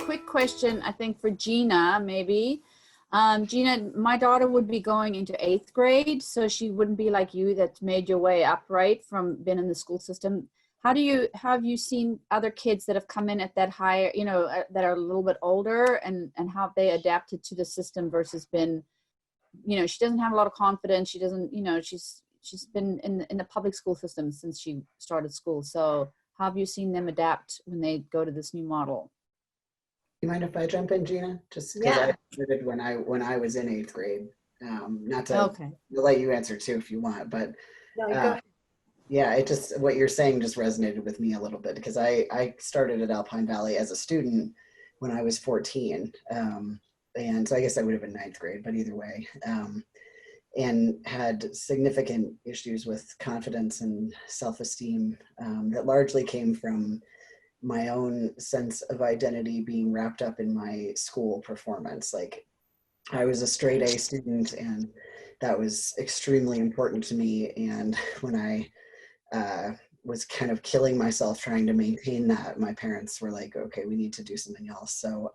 quick question, I think, for Gina, maybe. Gina, my daughter would be going into 8th grade, so she wouldn't be like you that's made your way up, right, from being in the school system. Have you seen other kids that have come in at that higher, that are a little bit older, and how have they adapted to the system versus been, she doesn't have a lot of confidence. She doesn't, she's been in the public school system since she started school. So how have you seen them adapt when they go to this new model? You mind if I jump in, Gina? Just because I started when I was in 8th grade. Not to Okay. let you answer too if you want, but No, go ahead. yeah, it just what you're saying just resonated with me a little bit because I started at Alpine Valley as a student when I was 14, and so I guess I would have been 9th grade, but either way, and had significant issues with confidence and self-esteem that largely came from my own sense of identity being wrapped up in my school performance. Like I was a straight A student and that was extremely important to me. And when I was kind of killing myself trying to maintain that, my parents were like, okay, we need to do something else. So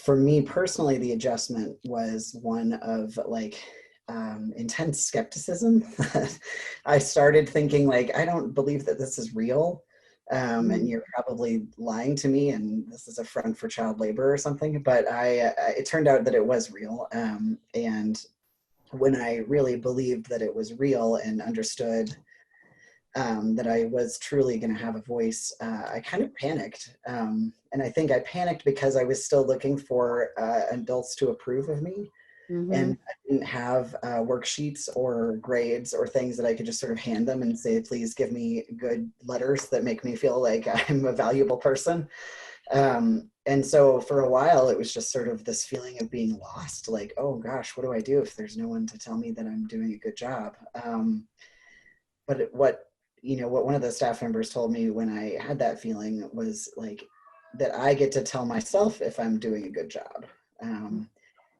for me personally, the adjustment was one of like intense skepticism. I started thinking like, I don't believe that this is real. And you're probably lying to me and this is a front for child labor or something, but it turned out that it was real. And when I really believed that it was real and understood that I was truly going to have a voice, I kind of panicked. And I think I panicked because I was still looking for adults to approve of me. Mm-hmm. And I didn't have worksheets or grades or things that I could just sort of hand them and say, please give me good letters that make me feel like I'm a valuable person. And so for a while, it was just sort of this feeling of being lost, like, oh gosh, what do I do if there's no one to tell me that I'm doing a good job? But what one of the staff members told me when I had that feeling was like, that I get to tell myself if I'm doing a good job.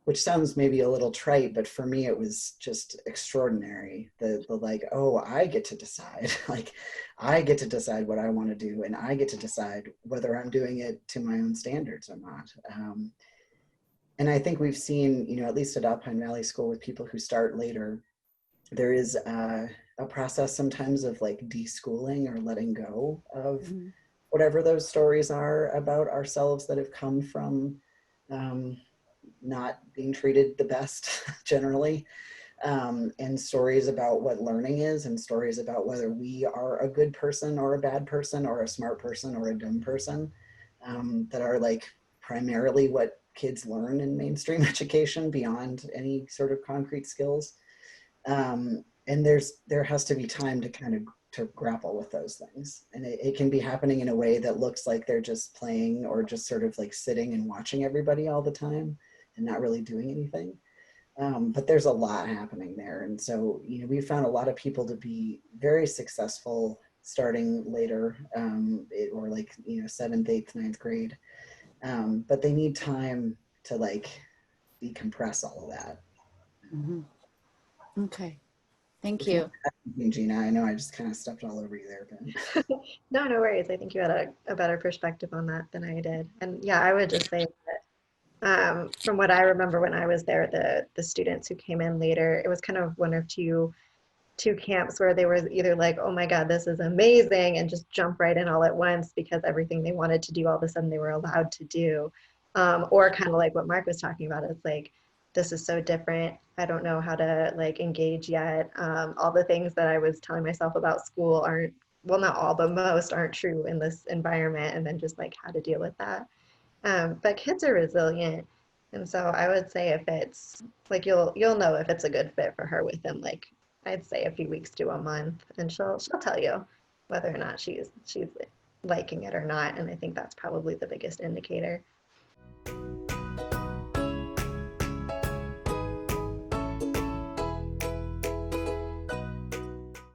Which sounds maybe a little trite, but for me, it was just extraordinary. The like, oh, I get to decide, like, I get to decide what I want to do, and I get to decide whether I'm doing it to my own standards or not. And I think we've seen, at least at Alpine Valley School with people who start later, there is a process sometimes of like deschooling or letting go of whatever those stories are about ourselves that have come from not being treated the best generally, and stories about what learning is and stories about whether we are a good person or a bad person or a smart person or a dumb person, that are like primarily what kids learn in mainstream education beyond any sort of concrete skills. And there has to be time to kind of to grapple with those things. And it can be happening in a way that looks like they're just playing or just sort of like sitting and watching everybody all the time and not really doing anything. But there's a lot happening there. And so, we found a lot of people to be very successful starting later, or like, 7th, 8th, 9th grade. But they need time to like decompress all of that. Okay. Thank you. Gina, I know I just kind of stepped all over you there, but No worries. I think you had a better perspective on that than I did. And yeah, I would just say that from what I remember when I was there, the students who came in later, it was kind of one of two camps where they were either like, oh my God, this is amazing, and just jump right in all at once because everything they wanted to do, all of a sudden they were allowed to do. Or kind of like what Mark was talking about, is like, this is so different. I don't know how to like engage yet. All the things that I was telling myself about school aren't, well, not all, but most aren't true in this environment, and then just like how to deal with that. But kids are resilient. And so I would say if it's like, you'll know if it's a good fit for her within like, I'd say a few weeks to a month, and she'll tell you whether or not she's liking it or not. And I think that's probably the biggest indicator.